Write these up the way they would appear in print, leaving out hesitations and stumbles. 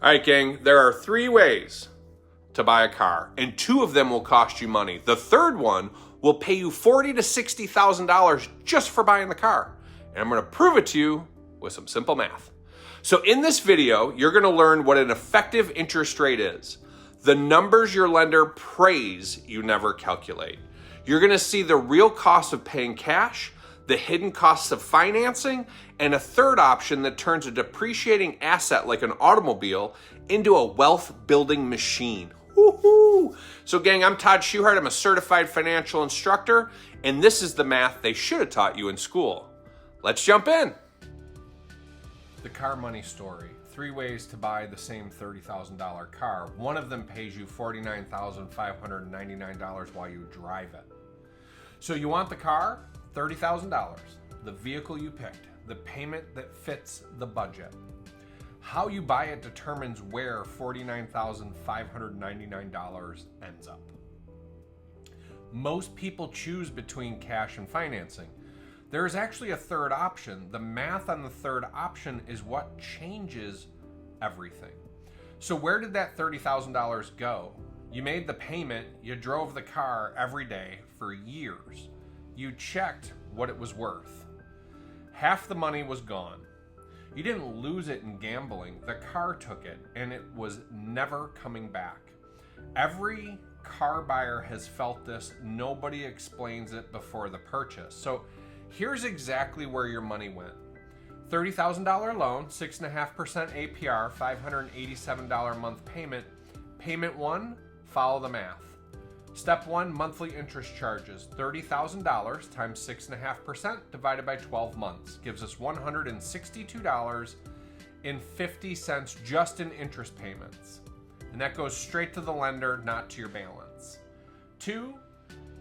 All right, gang, there are 3 ways to buy a car, and 2 of them will cost you money. The third one will pay you $40,000 to $60,000 just for buying the car. And I'm going to prove it to you with some simple math. So in this video, you're going to learn what an effective interest rate is, the numbers your lender prays you never calculate. You're going to see the real cost of paying cash, the hidden costs of financing, and a third option that turns a depreciating asset like an automobile into a wealth building machine. Woohoo! So gang, I'm Todd Schuhart. I'm a certified financial instructor, and this is the math they should have taught you in school. Let's jump in. The car money story. 3 ways to buy the same $30,000 car. One of them pays you $49,599 while you drive it. So you want the car? $30,000, the vehicle you picked, the payment that fits the budget. How you buy it determines where $49,599 ends up. Most people choose between cash and financing. There is actually a third option. The math on the third option is what changes everything. So where did that $30,000 go? You made the payment, you drove the car every day for years. You checked what it was worth. Half the money was gone. You didn't lose it in gambling. The car took it, and it was never coming back. Every car buyer has felt this. Nobody explains it before the purchase. So here's exactly where your money went. $30,000 loan, 6.5% APR, $587 a month payment. Payment 1, follow the math. Step 1, monthly interest charges. $30,000 times 6.5% divided by 12 months gives us $162.50 just in interest payments. And that goes straight to the lender, not to your balance. 2,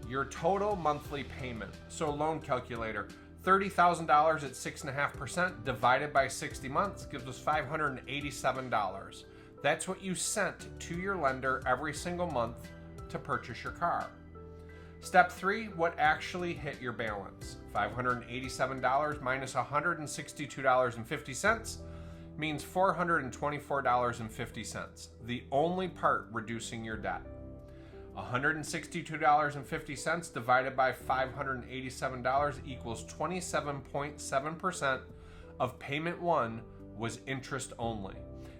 your total monthly payment. So loan calculator, $30,000 at 6.5% divided by 60 months gives us $587. That's what you sent to your lender every single month to purchase your car. Step 3, what actually hit your balance? $587 minus $162.50 means $424.50. The only part reducing your debt. $162.50 divided by $587 equals 27.7% of payment 1 was interest only.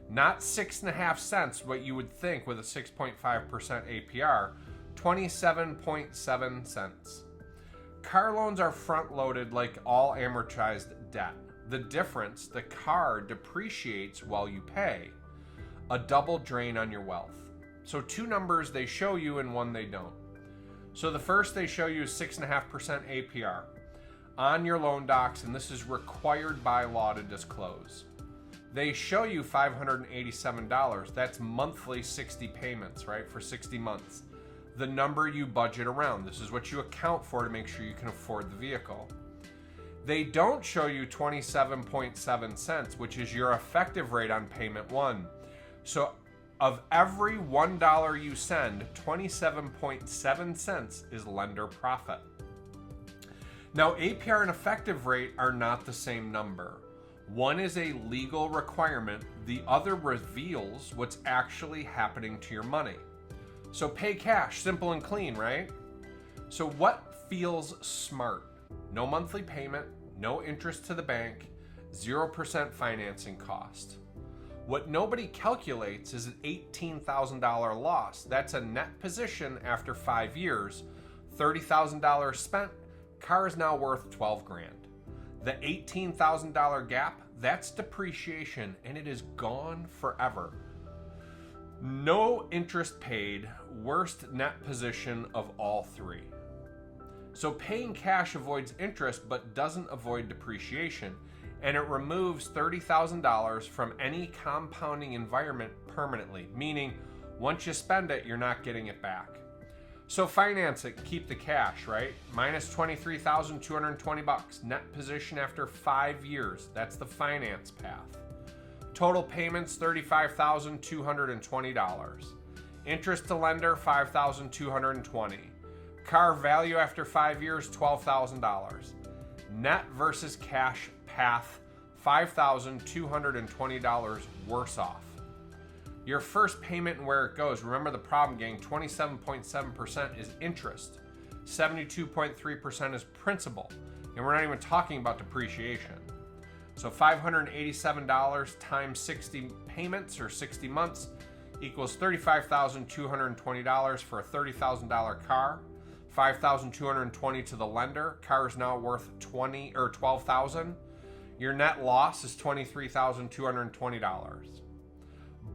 Not 6.5 cents, what you would think with a 6.5% APR, 27.7 cents. Car loans are front-loaded like all amortized debt. The difference, the car depreciates while you pay, a double drain on your wealth. So 2 numbers they show you and 1 they don't. So the first they show you is 6.5% APR on your loan docs, and this is required by law to disclose. They show you $587. That's monthly 60 payments, right? For 60 months. The number you budget around. This is what you account for to make sure you can afford the vehicle. They don't show you 27.7 cents, which is your effective rate on payment 1. So of every $1 you send, 27.7 cents is lender profit. Now, APR and effective rate are not the same number. One is a legal requirement, the other reveals what's actually happening to your money. So pay cash, simple and clean, right? So what feels smart? No monthly payment, no interest to the bank, 0% financing cost. What nobody calculates is an $18,000 loss. That's a net position after 5 years. $30,000 spent, car is now worth 12 grand. The $18,000 gap, that's depreciation, and it is gone forever. No interest paid, worst net position of all 3. So paying cash avoids interest but doesn't avoid depreciation, and it removes $30,000 from any compounding environment permanently, meaning once you spend it, you're not getting it back. So finance it, keep the cash, right? Minus $23,220, net position after 5 years. That's the finance path. Total payments, $35,220. Interest to lender, $5,220. Car value after 5 years, $12,000. Net versus cash path, $5,220 worse off. Your first payment and where it goes. Remember the problem, gang. 27.7% is interest. 72.3% is principal. And we're not even talking about depreciation. So $587 times 60 payments or 60 months equals $35,220 for a $30,000 car. $5,220 to the lender. Car is now worth $12,000. Your net loss is $23,220.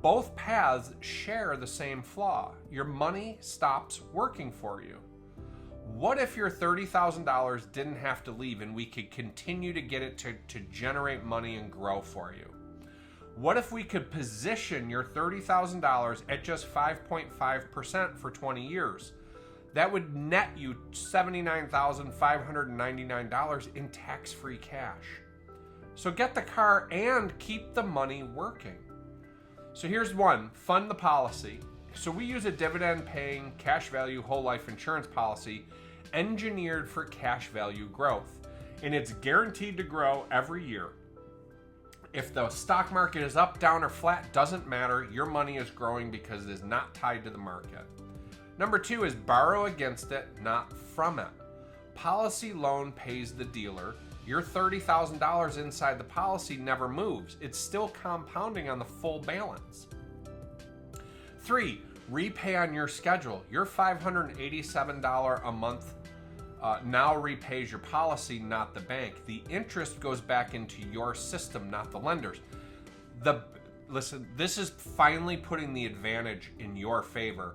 Both paths share the same flaw. Your money stops working for you. What if your $30,000 didn't have to leave and we could continue to get it to generate money and grow for you? What if we could position your $30,000 at just 5.5% for 20 years? That would net you $79,599 in tax-free cash. So get the car and keep the money working. So here's one, fund the policy. So we use a dividend-paying cash value whole life insurance policy engineered for cash value growth. And it's guaranteed to grow every year. If the stock market is up, down, or flat, doesn't matter. Your money is growing because it is not tied to the market. Number two is borrow against it, not from it. Policy loan pays the dealer. Your $30,000 inside the policy never moves. It's still compounding on the full balance. 3, repay on your schedule. Your $587 a month now repays your policy, not the bank. The interest goes back into your system, not the lender's. Listen, this is finally putting the advantage in your favor.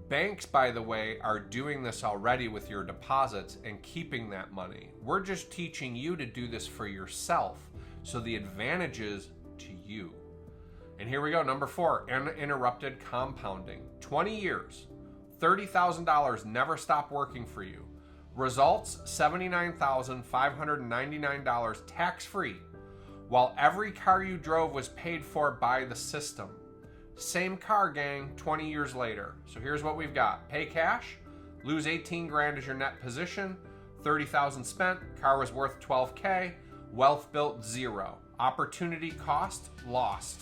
Banks, by the way, are doing this already with your deposits and keeping that money. We're just teaching you to do this for yourself, so the advantage is to you. And here we go, number 4, uninterrupted compounding. 20 years, $30,000 never stopped working for you. Results, $79,599 tax-free, while every car you drove was paid for by the system. Same car, gang, 20 years later. So here's what we've got. Pay cash, lose 18 grand as your net position, 30,000 spent, car was worth 12K, wealth built 0. Opportunity cost, lost.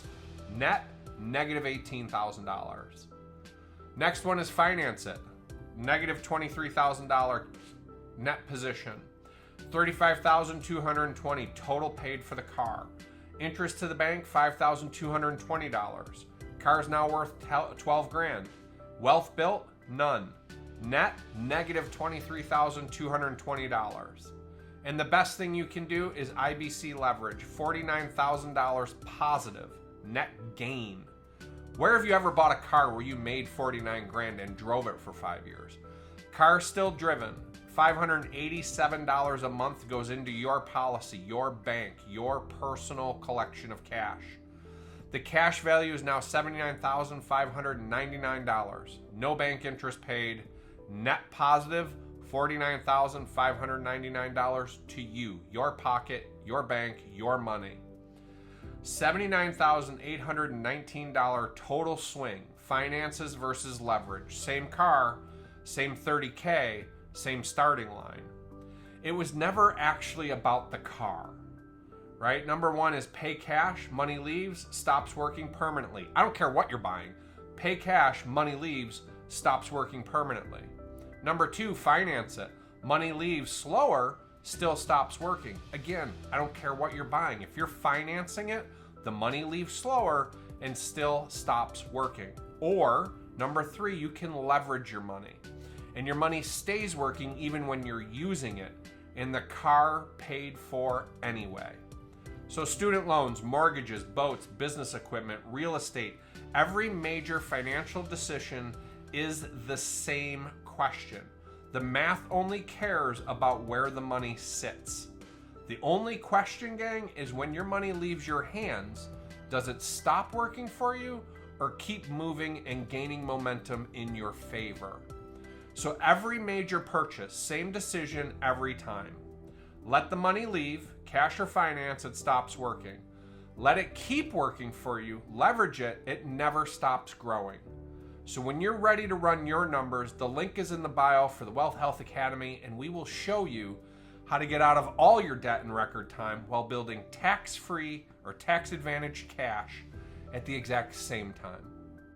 Net, negative $18,000. Next one is finance it. Negative $23,000 net position. $35,220 total paid for the car. Interest to the bank, $5,220. Car is now worth 12 grand. Wealth built, none. Net, negative $23,220. And the best thing you can do is IBC leverage, $49,000 positive net gain. Where have you ever bought a car where you made 49 grand and drove it for 5 years? Car still driven. $587 a month goes into your policy, your bank, your personal collection of cash. The cash value is now $79,599. No bank interest paid. Net positive, $49,599 to you, your pocket, your bank, your money. $79,819 total swing. Finances versus leverage. Same car, same 30K, same starting line. It was never actually about the car, right? Number 1 is pay cash, money leaves, stops working permanently. I don't care what you're buying. Pay cash, money leaves, stops working permanently. Number 2, finance it. Money leaves slower, still stops working. Again, I don't care what you're buying. If you're financing it, the money leaves slower and still stops working. Or number 3, you can leverage your money. And your money stays working even when you're using it, and the car paid for anyway. So student loans, mortgages, boats, business equipment, real estate, every major financial decision is the same question. The math only cares about where the money sits. The only question, gang, is when your money leaves your hands, does it stop working for you or keep moving and gaining momentum in your favor? So every major purchase, same decision every time. Let the money leave, cash or finance, it stops working. Let it keep working for you, leverage it, it never stops growing. So when you're ready to run your numbers, the link is in the bio for the Wealth Health Academy, and we will show you how to get out of all your debt in record time while building tax-free or tax-advantaged cash at the exact same time.